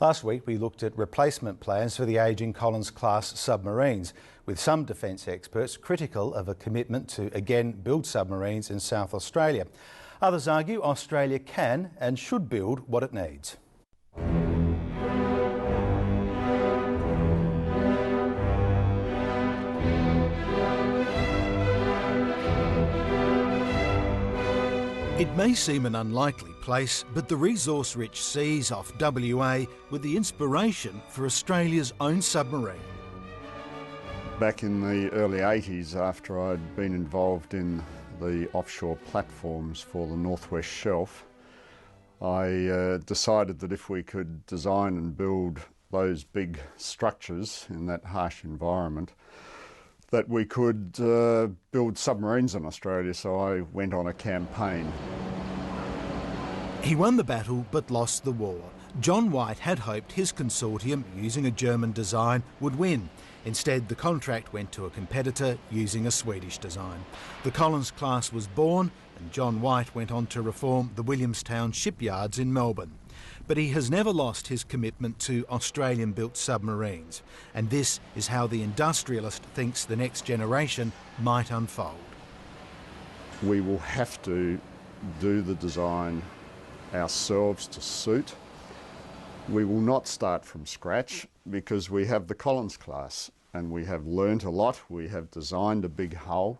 Last week we looked at replacement plans for the ageing Collins-class submarines, with some defence experts critical of a commitment to again build submarines in South Australia. Others argue Australia can and should build what it needs. It may seem an unlikely place, but the resource-rich seas off WA were the inspiration for Australia's own submarine. Back in the early 80s, after I'd been involved in the offshore platforms for the Northwest Shelf, I decided that if we could design and build those big structures in that harsh environment, that we could build submarines in Australia, so I went on a campaign. He won the battle but lost the war. John White had hoped his consortium, using a German design, would win. Instead, the contract went to a competitor using a Swedish design. The Collins class was born, and John White went on to reform the Williamstown shipyards in Melbourne. But he has never lost his commitment to Australian-built submarines, and this is how the industrialist thinks the next generation might unfold. We will have to do the design ourselves to suit. We will not start from scratch because we have the Collins class and we have learnt a lot. We have designed a big hull.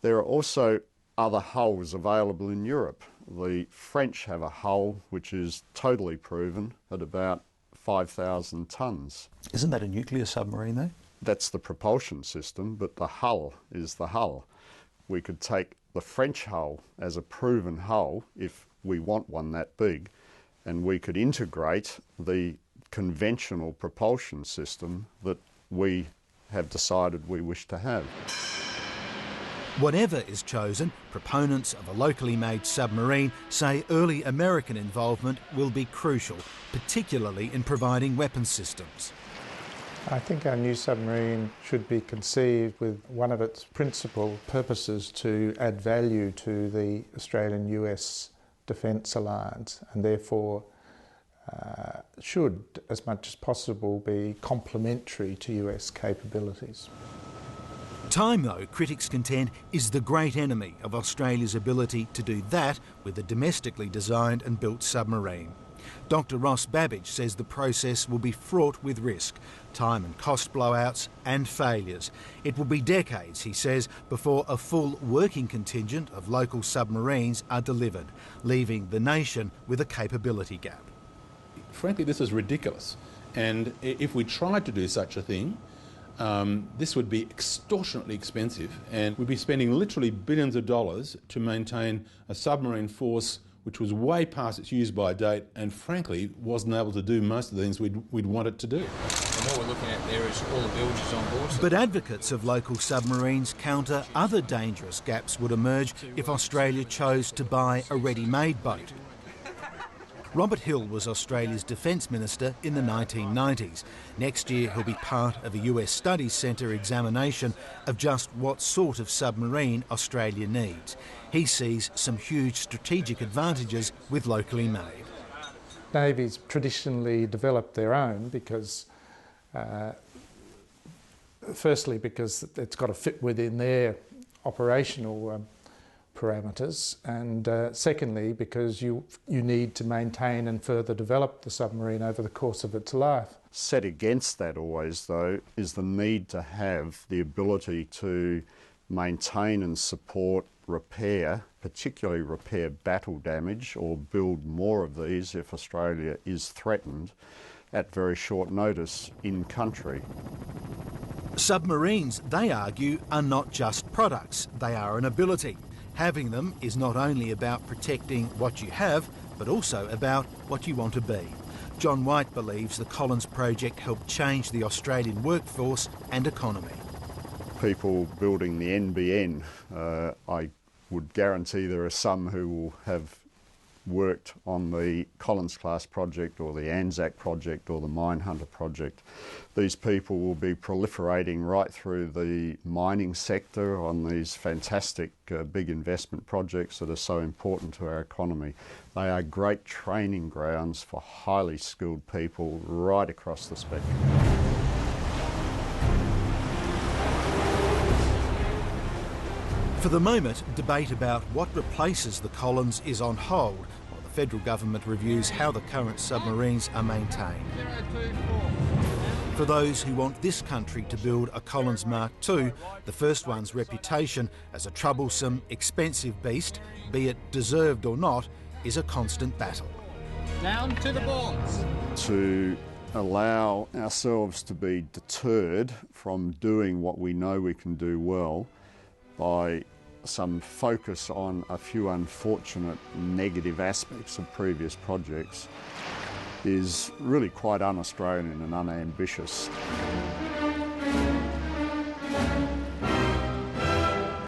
There are also other hulls available in Europe. The French have a hull which is totally proven at about 5,000 tonnes. Isn't that a nuclear submarine though? That's the propulsion system, but the hull is the hull. We could take the French hull as a proven hull if we want one that big, and we could integrate the conventional propulsion system that we have decided we wish to have. Whatever is chosen, proponents of a locally made submarine say early American involvement will be crucial, particularly in providing weapons systems. I think our new submarine should be conceived with one of its principal purposes to add value to the Australian-US Defence Alliance, and therefore should, as much as possible, be complementary to US capabilities. Time, though, critics contend, is the great enemy of Australia's ability to do that with a domestically designed and built submarine. Dr Ross Babbage says the process will be fraught with risk, time and cost blowouts and failures. It will be decades, he says, before a full working contingent of local submarines are delivered, leaving the nation with a capability gap. Frankly, this is ridiculous. And if we tried to do such a thing, this would be extortionately expensive, and we'd be spending literally billions of dollars to maintain a submarine force which was way past its use-by date and frankly wasn't able to do most of the things we'd want it to do. And what we're looking at there is all the bilges on board. But advocates of local submarines counter other dangerous gaps would emerge if Australia chose to buy a ready-made boat. Robert Hill was Australia's Defence Minister in the 1990s. Next year he'll be part of a US Studies Centre examination of just what sort of submarine Australia needs. He sees some huge strategic advantages with locally made. Navies traditionally developed their own because, firstly because it's got to fit within their operational parameters, and secondly because you need to maintain and further develop the submarine over the course of its life. Set against that always, though, is the need to have the ability to maintain and support repair, particularly repair battle damage, or build more of these if Australia is threatened at very short notice in country. Submarines, they argue, are not just products, they are an ability. Having them is not only about protecting what you have, but also about what you want to be. John White believes the Collins project helped change the Australian workforce and economy. People building the NBN, I would guarantee there are some who will have worked on the Collins-class project or the Anzac project or the Minehunter project. These people will be proliferating right through the mining sector on these fantastic big investment projects that are so important to our economy. They are great training grounds for highly skilled people right across the spectrum. For the moment, debate about what replaces the Collins is on hold, while the federal government reviews how the current submarines are maintained. For those who want this country to build a Collins Mark II, the first one's reputation as a troublesome, expensive beast, be it deserved or not, is a constant battle. Down to the boards. To allow ourselves to be deterred from doing what we know we can do well by some focus on a few unfortunate negative aspects of previous projects is really quite un-Australian and unambitious.